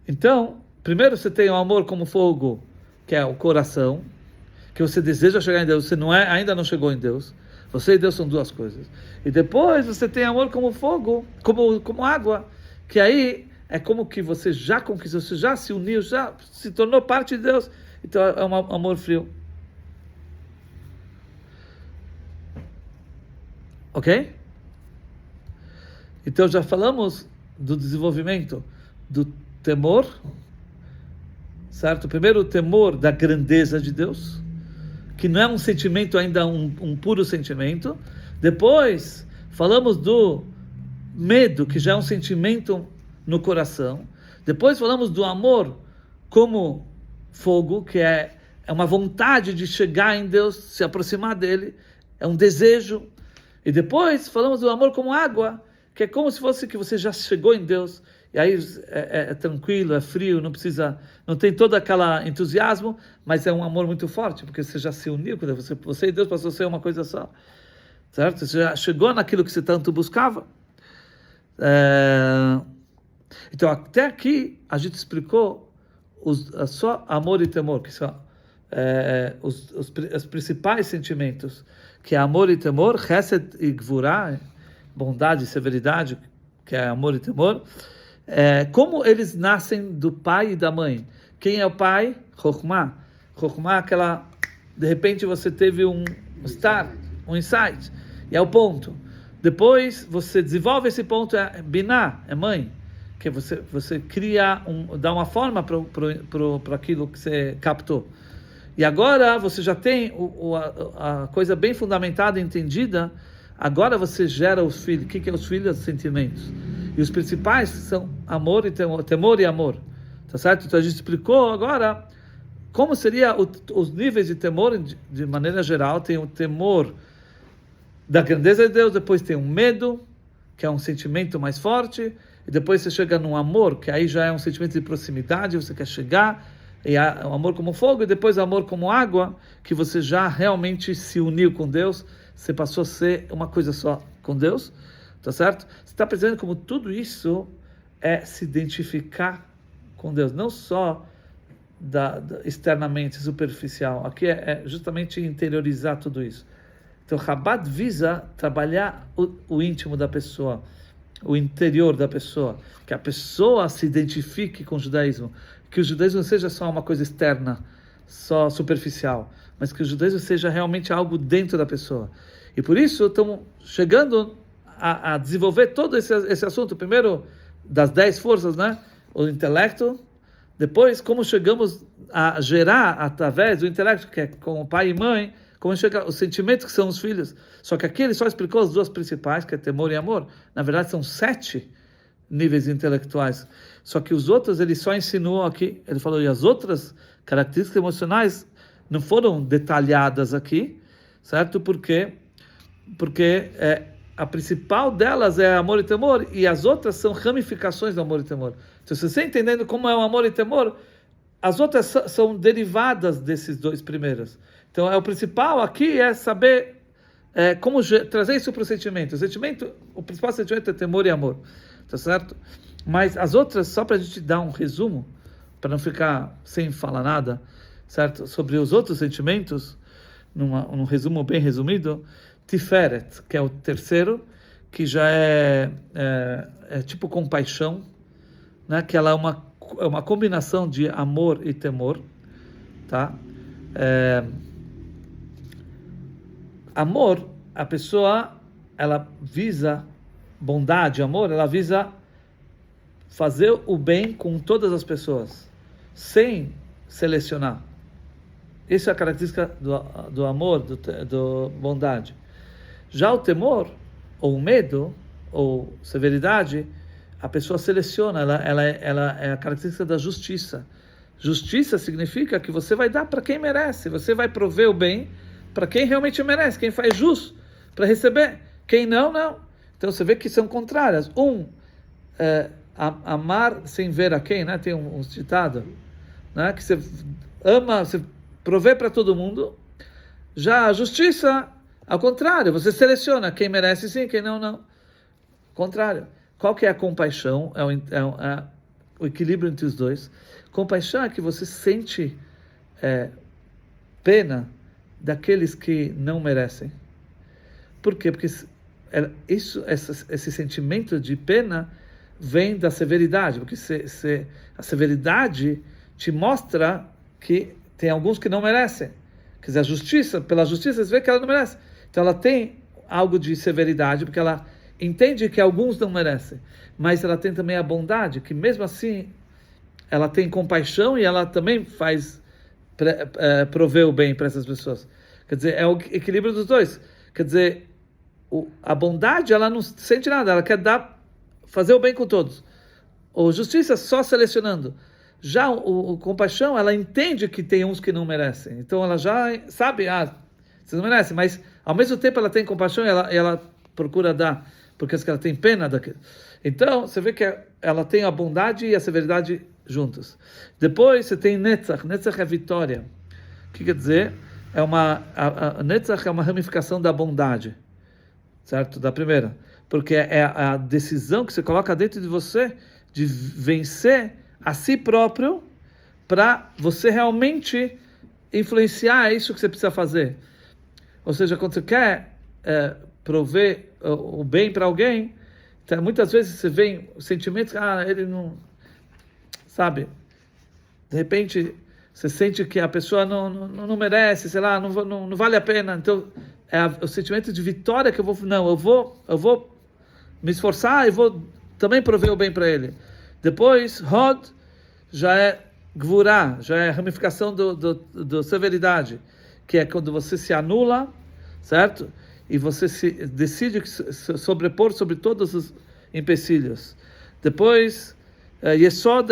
Então, primeiro você tem o amor como fogo, que é o coração, que você deseja chegar em Deus, você ainda não chegou em Deus. Você e Deus são duas coisas. E depois você tem amor como fogo, como água, que aí é como que você já conquistou, você já se uniu, já se tornou parte de Deus. Então é um amor frio. Ok? Então já falamos do desenvolvimento do temor, certo? Primeiro, o temor da grandeza de Deus, que não é um sentimento ainda, um puro sentimento. Depois, falamos do medo, que já é um sentimento no coração. Depois falamos do amor como fogo, que é uma vontade de chegar em Deus, se aproximar dele, é um desejo. E depois falamos do amor como água, que é como se fosse que você já chegou em Deus, e aí é tranquilo, é frio, não tem todo aquele entusiasmo, mas é um amor muito forte, porque você já se uniu com Deus, você e Deus passou a ser uma coisa só, certo? Você já chegou naquilo que você tanto buscava. Então, até aqui, a gente explicou só amor e temor, que são os principais sentimentos, que é amor e temor, Chesed e Gvurah, bondade e severidade, que é amor e temor. Como eles nascem do pai e da mãe. Quem é o pai? Chokhmah. Chokhmah, aquela, de repente você teve um insight, e é o ponto. Depois você desenvolve esse ponto, é Binah, é mãe, que você cria, dá uma forma para aquilo que você captou. E agora você já tem a coisa bem fundamentada, entendida. Agora você gera os filhos. O que é os filhos? Os sentimentos. E os principais são amor e temor e amor. Tá certo? Então a gente explicou agora como seria os níveis de temor de maneira geral. Tem o temor da grandeza de Deus, depois tem o medo, que é um sentimento mais forte, e depois você chega no amor, que aí já é um sentimento de proximidade, você quer chegar, e o amor como fogo, e depois o amor como água, que você já realmente se uniu com Deus, você passou a ser uma coisa só com Deus, tá certo? Você está percebendo como tudo isso é se identificar com Deus, não só externamente, superficial. Aqui é justamente interiorizar tudo isso. Então, Chabad visa trabalhar o íntimo da pessoa, o interior da pessoa, que a pessoa se identifique com o judaísmo, que o judaísmo não seja só uma coisa externa, só superficial, mas que o judaísmo seja realmente algo dentro da pessoa. E por isso estamos chegando a desenvolver todo esse assunto, primeiro das 10 forças, né? O intelecto, depois como chegamos a gerar através do intelecto, que é com o pai e mãe, como chega os sentimentos que são os filhos. Só que aqui ele só explicou as duas principais, que é temor e amor. Na verdade são 7 níveis intelectuais. Só que os outros ele só ensinou aqui. Ele falou, e as outras características emocionais não foram detalhadas aqui, certo? Porque a principal delas é amor e temor, e as outras são ramificações do amor e temor. Então, se você entendendo como é o amor e temor, as outras são derivadas desses dois primeiros. Então, o principal aqui é saber como trazer isso para o sentimento. O principal sentimento é temor e amor, tá certo? Mas as outras, só para a gente dar um resumo, para não ficar sem falar nada, certo? Sobre os outros sentimentos, num resumo bem resumido, Tiferet, que é o terceiro, que já é tipo compaixão, né? Que ela é uma combinação de amor e temor, tá? Amor, a pessoa, ela visa bondade, amor, ela visa fazer o bem com todas as pessoas, sem selecionar. Isso é a característica do amor, do bondade. Já o temor, ou o medo, ou severidade, a pessoa seleciona, ela é a característica da justiça. Justiça significa que você vai dar para quem merece, você vai prover o bem para quem realmente merece, quem faz jus para receber, quem não, não. Então você vê que são contrárias. Amar sem ver a quem, né? Tem um ditado, né? Que você ama, você provê para todo mundo. Já a justiça, ao contrário, você seleciona quem merece sim, quem não, não. Contrário. Qual que é a compaixão? É o equilíbrio entre os dois. Compaixão é que você sente pena daqueles que não merecem. Por quê? Porque esse sentimento de pena vem da severidade, porque a severidade te mostra que tem alguns que não merecem. Quer dizer, pela justiça, você vê que ela não merece. Então ela tem algo de severidade, porque ela entende que alguns não merecem. Mas ela tem também a bondade, que mesmo assim, ela tem compaixão e ela também provê o bem para essas pessoas. Quer dizer, é o equilíbrio dos dois. Quer dizer, a bondade, ela não sente nada, ela quer fazer o bem com todos. O justiça só selecionando. Já o compaixão, ela entende que tem uns que não merecem. Então ela já sabe, vocês não merecem, mas ao mesmo tempo ela tem compaixão e ela procura dar, porque ela tem pena daquilo. Então, você vê que ela tem a bondade e a severidade juntos. Depois você tem Netzach. Netzach é vitória. O que quer dizer? Netzach é uma ramificação da bondade. Certo? Da primeira. Porque é a decisão que você coloca dentro de você de vencer a si próprio para você realmente influenciar isso que você precisa fazer. Ou seja, quando você quer prover o bem para alguém, então, muitas vezes você vê sentimentos, ele não... Sabe? De repente, você sente que a pessoa não merece, sei lá, não vale a pena. Então, é o sentimento de vitória que eu vou me esforçar e vou também prover o bem para ele. Depois, Hod já é Gvurá, já é ramificação do severidade, que é quando você se anula, certo? E você decide se sobrepor sobre todos os empecilhos. Depois, Yesod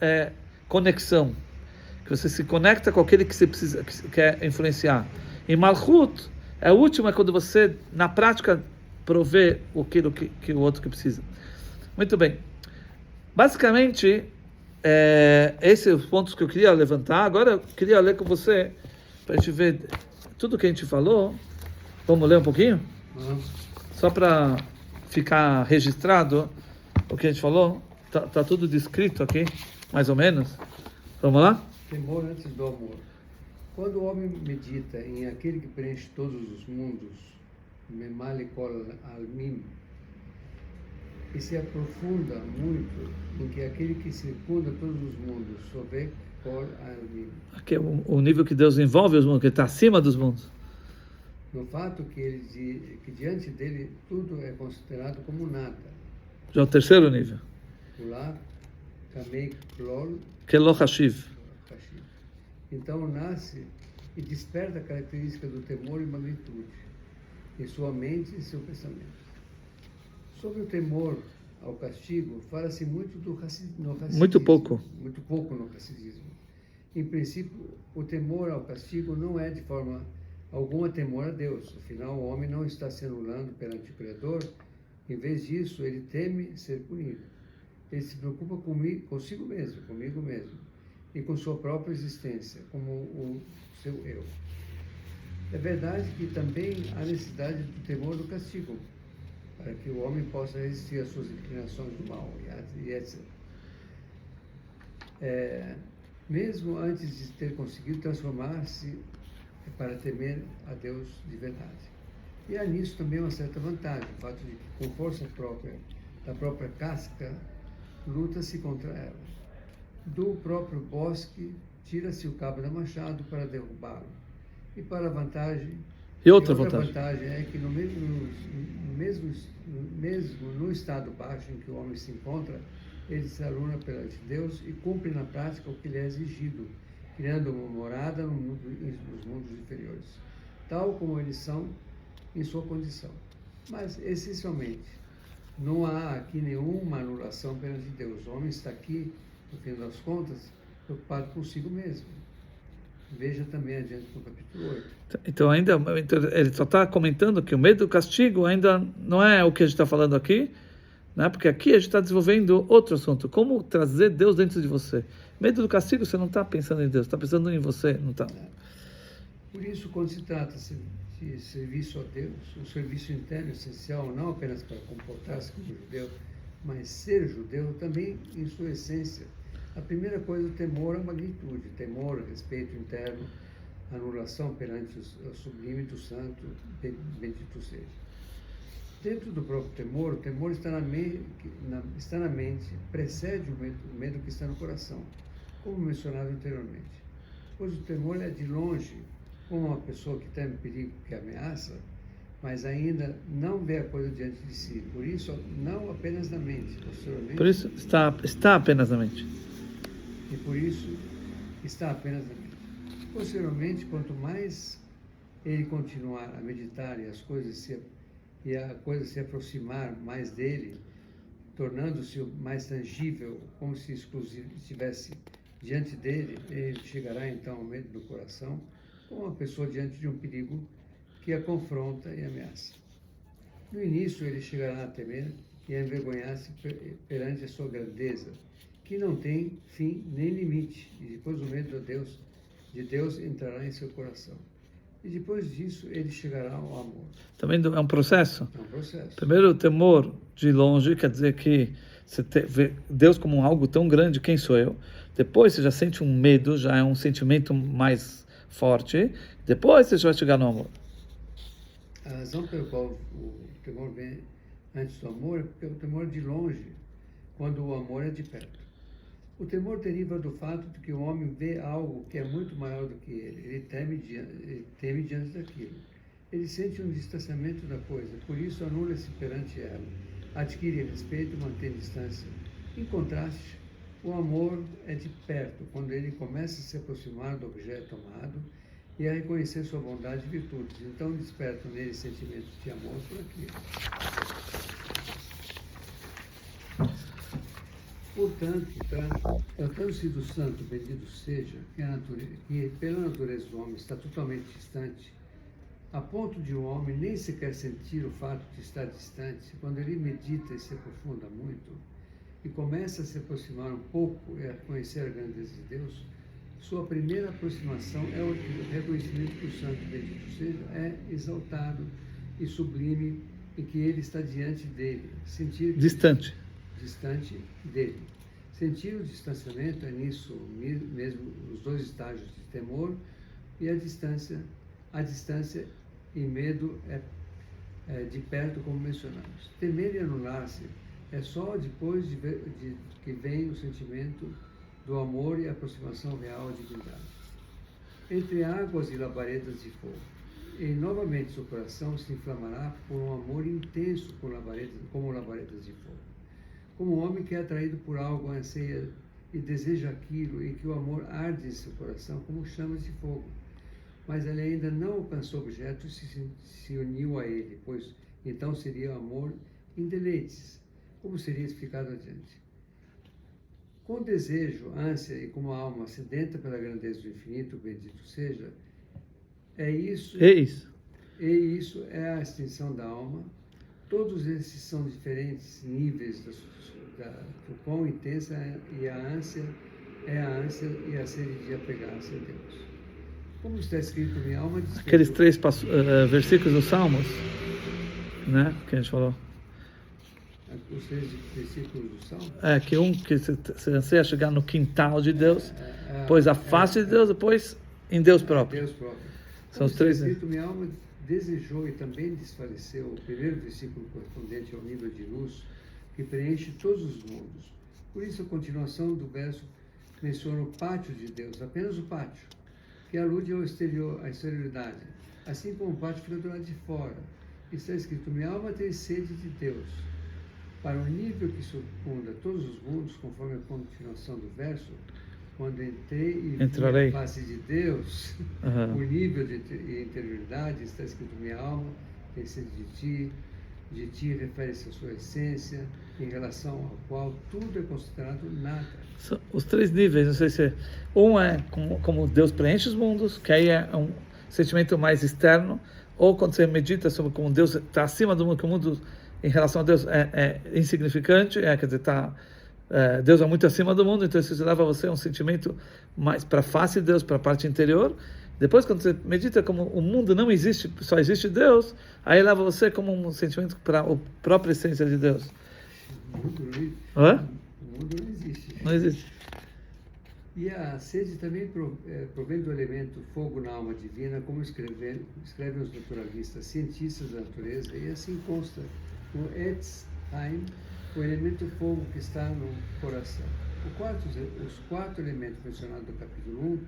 é conexão, que você se conecta com aquele que você precisa, que quer influenciar. E Malchut é o último, é quando você, na prática, provê aquilo que o outro que precisa. Muito bem. Basicamente, esses são os pontos que eu queria levantar. Agora eu queria ler com você, para a gente ver tudo que a gente falou. Vamos ler um pouquinho? Só para ficar registrado o que a gente falou. Tá tudo descrito aqui, mais ou menos. Vamos lá? Temor antes do amor. Quando o homem medita em aquele que preenche todos os mundos, Memale Kol Almim, e se aprofunda muito em que aquele que circunda todos os mundos, Sobek Kol Almim. Aqui é o nível que Deus envolve os mundos, que está acima dos mundos. No fato que diante dele tudo é considerado como nada. Já é o terceiro nível. Lá, Kamei Klol, Kelo Hashiv. Então nasce e desperta a característica do temor e magnitude em sua mente e seu pensamento. Sobre o temor ao castigo, fala-se muito no racismo. Muito pouco. Muito pouco no racismo. Em princípio, o temor ao castigo não é de forma alguma temor a Deus. Afinal, o homem não está se anulando perante o Criador. Em vez disso, ele teme ser punido. Ele se preocupa consigo mesmo, comigo mesmo, e com sua própria existência, como o seu eu. É verdade que também há necessidade do temor do castigo, para que o homem possa resistir às suas inclinações do mal, e etc. Mesmo antes de ter conseguido transformar-se para temer a Deus de verdade. E há nisso também uma certa vantagem, o fato de que, com força própria, da própria casca, luta-se contra ela. Do próprio bosque, tira-se o cabo da machado para derrubá-lo. E para a vantagem... E outra vantagem é que mesmo no estado baixo em que o homem se encontra, ele se aluna perante Deus e cumpre na prática o que lhe é exigido, criando uma morada nos mundos inferiores, tal como eles são em sua condição. Mas, essencialmente, não há aqui nenhuma anulação perante Deus. O homem está aqui, no fim das contas, preocupado consigo mesmo. Veja também adiante no capítulo 8. Então, ele só está comentando que o medo do castigo ainda não é o que a gente está falando aqui, né? Porque aqui a gente está desenvolvendo outro assunto, como trazer Deus dentro de você. Medo do castigo, você não está pensando em Deus, está pensando em você, não está. Por isso, quando se trata de serviço a Deus, o serviço interno é essencial, não apenas para comportar-se como judeu, mas ser judeu também em sua essência. A primeira coisa, o temor à magnitude, temor, respeito interno, anulação perante o sublime do santo, bendito seja. Dentro do próprio temor, o temor está na mente, precede o medo que está no coração, como mencionado anteriormente. Pois o temor é de longe, como uma pessoa que teme perigo que ameaça, mas ainda não vê a coisa diante de si. Por isso, não apenas na mente, posteriormente. Por isso está apenas na mente. E por isso está apenas na mente. Posteriormente, quanto mais ele continuar a meditar e a coisa se aproximar mais dele, tornando-se mais tangível, como se estivesse diante dele, ele chegará então ao medo do coração, como uma pessoa diante de um perigo que a confronta e ameaça. No início, ele chegará a temer e a envergonhar-se perante a sua grandeza, que não tem fim nem limite, e depois o medo de Deus entrará em seu coração. E depois disso, ele chegará ao amor. Também é um processo. É um processo. Primeiro, o temor de longe quer dizer que você vê Deus como algo tão grande, quem sou eu? Depois você já sente um medo, já é um sentimento mais forte. Depois você já vai chegar no amor. A razão pela qual o temor vem antes do amor é porque o temor é de longe, quando o amor é de perto. O temor deriva do fato de que o homem vê algo que é muito maior do que ele. Ele teme diante daquilo. Ele sente um distanciamento da coisa, por isso anula-se perante ela. Adquire respeito e mantém distância. Em contraste, o amor é de perto, quando ele começa a se aproximar do objeto amado e a reconhecer sua bondade e virtudes. Então despertam nele sentimentos de amor por aquilo. Portanto, tratando-se do santo, bendito seja, que pela natureza do homem está totalmente distante, a ponto de o homem nem sequer sentir o fato de estar distante, quando ele medita e se aprofunda muito, e começa a se aproximar um pouco e a conhecer a grandeza de Deus, sua primeira aproximação é o reconhecimento que o santo, bendito seja, é exaltado e sublime e que ele está diante dele. Distante dele. Sentir o distanciamento é nisso mesmo os dois estágios de temor e a distância e medo é de perto, como mencionamos. Temer e anular-se é só depois de que vem o sentimento do amor e a aproximação real à divindade. Entre águas e labaredas de fogo. E novamente seu coração se inflamará por um amor intenso como labaredas de fogo. Como um homem que é atraído por algo, anseia e deseja aquilo, e que o amor arde em seu coração como chamas de fogo. Mas ele ainda não alcançou o objeto e se uniu a ele, pois então seria amor em deleites, como seria explicado adiante. Com desejo, ânsia e como a alma sedenta pela grandeza do infinito, bendito seja, isso é a extinção da alma. Todos esses são diferentes níveis do quão intensa é a ânsia e a sede de apegar-se a Deus. Como está escrito, minha alma despejou... Aqueles 3 versículos dos Salmos, né, que a gente falou. Os 3 versículos do Salmo? Que você anseia chegar no quintal de Deus, depois a face de Deus, depois em Deus próprio. São os 3. Escrito, minha alma desejou e também desfaleceu, o primeiro versículo correspondente ao nível de luz que preenche todos os mundos. Por isso a continuação do verso menciona o pátio de Deus, apenas o pátio, que alude ao exterior, à exterioridade, assim como o pátio fica do lado de fora. Está escrito, minha alma tem sede de Deus, para um nível que circunda todos os mundos, conforme a continuação do verso. Quando entrei e vi a face de Deus, o nível de interioridade, está escrito, minha alma tem sede de ti refere-se à sua essência, em relação ao qual tudo é considerado nada. Os 3 níveis, não sei se... Um é como Deus preenche os mundos, que aí é um sentimento mais externo, ou quando você medita sobre como Deus está acima do mundo, que o mundo, em relação a Deus, é insignificante, quer dizer, Deus é muito acima do mundo, então isso leva a você a um sentimento mais para a face de Deus, para a parte interior. Depois, quando você medita como o mundo não existe, só existe Deus, aí leva você como um sentimento para a própria essência de Deus. O mundo não existe. Não existe. E a sede também provém do elemento fogo na alma divina, como escrevem os naturalistas, cientistas da natureza, e assim consta no Etz Haim, o elemento fogo que está no coração. Os 4 elementos mencionados no capítulo 1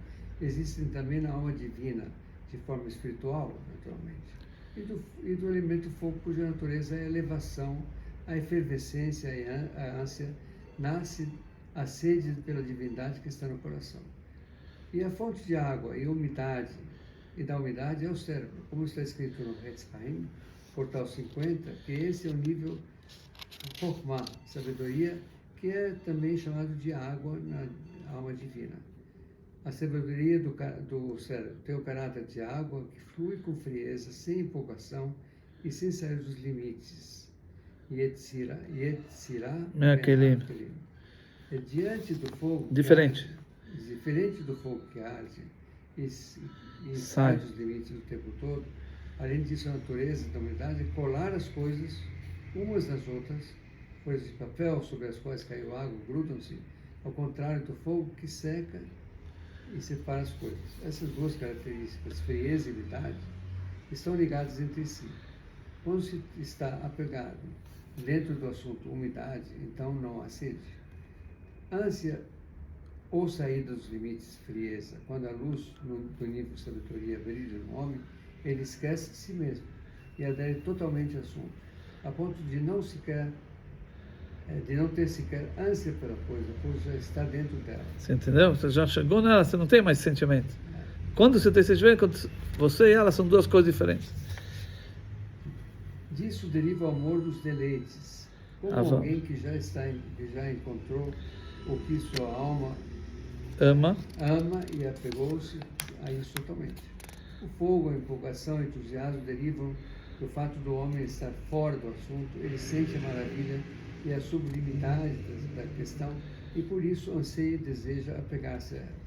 existem também na alma divina, de forma espiritual, naturalmente. e do elemento fogo, cuja natureza é a elevação, a efervescência e a ânsia, nasce a sede pela divindade que está no coração. E a fonte de água e umidade, e da umidade é o cérebro, como está escrito no Etz Chaim, portal 50, que esse é o nível Chokhmah, sabedoria, que é também chamado de água na alma divina. A sabedoria do cérebro tem o caráter de água que flui com frieza, sem empolgação e sem sair dos limites. Yetzirah é diante do fogo diferente do fogo que arde e sai dos limites o tempo todo. Além disso, a natureza da humanidade é colar as coisas umas nas outras, coisas de papel sobre as quais caiu água, grudam-se, ao contrário do fogo que seca e separa as coisas. Essas duas características, frieza e umidade, estão ligadas entre si. Quando se está apegado dentro do assunto umidade, então não há sede. Ânsia ou saída dos limites, frieza. Quando a luz do nível de sabedoria brilha no homem, ele esquece de si mesmo e adere totalmente ao assunto, a ponto de não ter sequer ânsia pela coisa, pois já está dentro dela. Você entendeu? Você já chegou nela, você não tem mais sentimento. Quando você tem sentimento, você e ela são duas coisas diferentes. Disso deriva o amor dos deleites, como alguém que já encontrou o que sua alma ama e apegou-se a isso totalmente. O fogo, a empolgação, o entusiasmo derivam do fato do homem estar fora do assunto. Ele sente a maravilha e a sublimidade da questão e por isso anseia e deseja apegar-se a ela.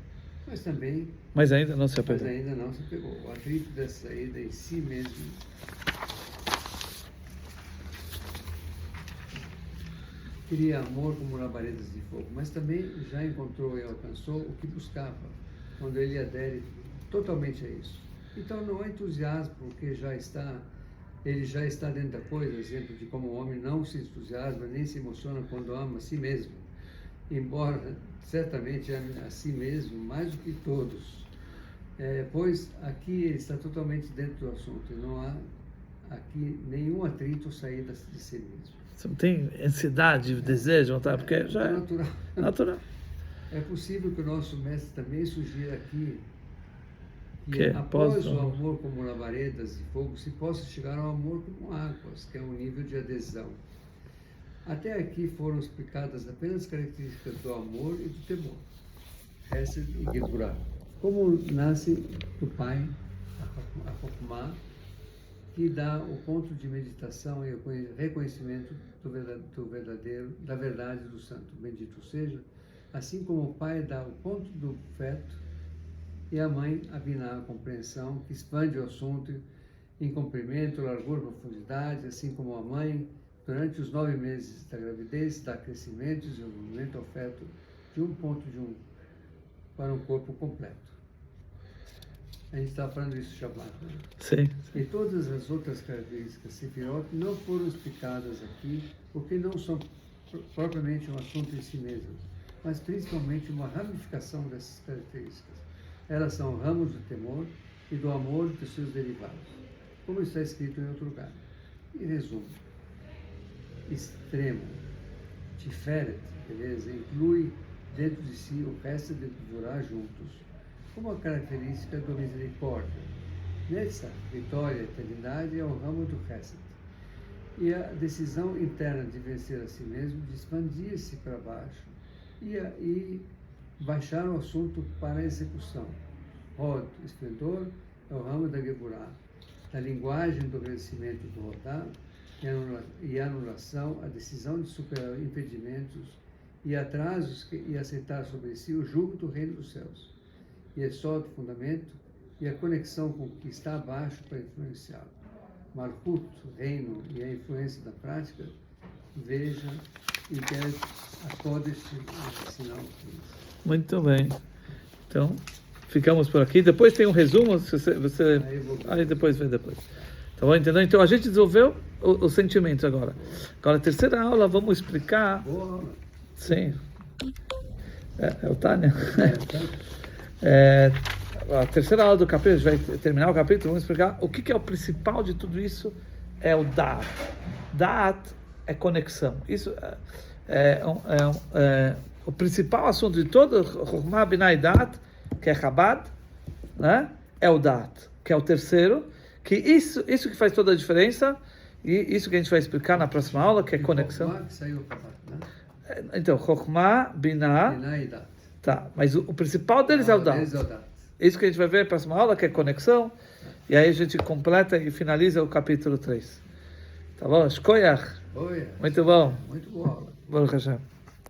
Mas ainda não se apegou. O atrito dessa saída em si mesmo queria amor como labaredas de fogo, mas também já encontrou e alcançou o que buscava, quando ele adere totalmente a isso. Então não há entusiasmo, porque ele já está dentro da coisa, exemplo de como o homem não se entusiasma nem se emociona quando ama a si mesmo, embora certamente ame a si mesmo mais do que todos, pois aqui ele está totalmente dentro do assunto e não há aqui nenhum atrito ou saída de si mesmo. Você não tem ansiedade, desejo, vontade, porque já é natural. É possível que o nosso mestre também sugira aqui que que após o amor como labaredas de fogo se possa chegar ao amor como águas, que é um nível de adesão. Até aqui foram explicadas apenas as características do amor e do temor. Hesed e Geburah. Como nasce do pai, a Chokhmah, que dá o ponto de meditação e o reconhecimento da verdade do santo. Bendito seja, assim como o pai dá o ponto do feto e a mãe a Binah, a compreensão, que expande o assunto em comprimento, largura, profundidade, assim como a mãe, durante os 9 meses da gravidez, dá crescimento e desenvolvimento ao feto de um ponto para um corpo completo. A gente estava falando isso, Shabbat, né? Sim. E todas as outras características Sefirot não foram explicadas aqui, porque não são propriamente um assunto em si mesmas, mas principalmente uma ramificação dessas características. Elas são ramos do temor e do amor dos seus derivados, como está escrito em outro lugar. Em resumo, extremo, Tiferet, beleza, inclui dentro de si o resto de Gevurah juntos, como a característica da misericórdia. Nessa vitória e eternidade é o ramo do Hesed. E a decisão interna de vencer a si mesmo, de expandir-se para baixo e baixar o assunto para a execução. Rod, esplendor, é o ramo da Geburah, da linguagem do agradecimento do Rodá e anulação, a decisão de superar impedimentos e atrasos e aceitar sobre si o jugo do reino dos céus. E é só do fundamento e a conexão com o que está abaixo para influenciá-lo. Malchut, reino e a influência da prática, veja e quer a Kodesh sinal. Muito bem. Então, ficamos por aqui. Depois tem um resumo, aí depois vê depois. Tá bom, entendeu? Então a gente desenvolveu os sentimentos agora. Agora, a terceira aula, vamos explicar. Boa aula. Sim. É o Tânia. a terceira aula do capítulo, a gente vai terminar o capítulo, vamos explicar o que é o principal de tudo isso, é o Da'at. Da'at é conexão. Isso o principal assunto de todo Chokhmah, Binah e Da'at, que é Chabad, né? É o Da'at, que é o terceiro, que isso que faz toda a diferença, e isso que a gente vai explicar na próxima aula, que é conexão. Chokhmah que saiu Chabad, né? Então, Chokhmah, Binah, Binah e Dat. tá, mas o principal deles é o Da'at. Deles é o Dat. Isso que a gente vai ver na próxima aula, que é conexão, e aí a gente completa e finaliza o capítulo 3. Tá bom? Shkoyach. Oi, Muito bom. muito boa aula. Baruch Hashem.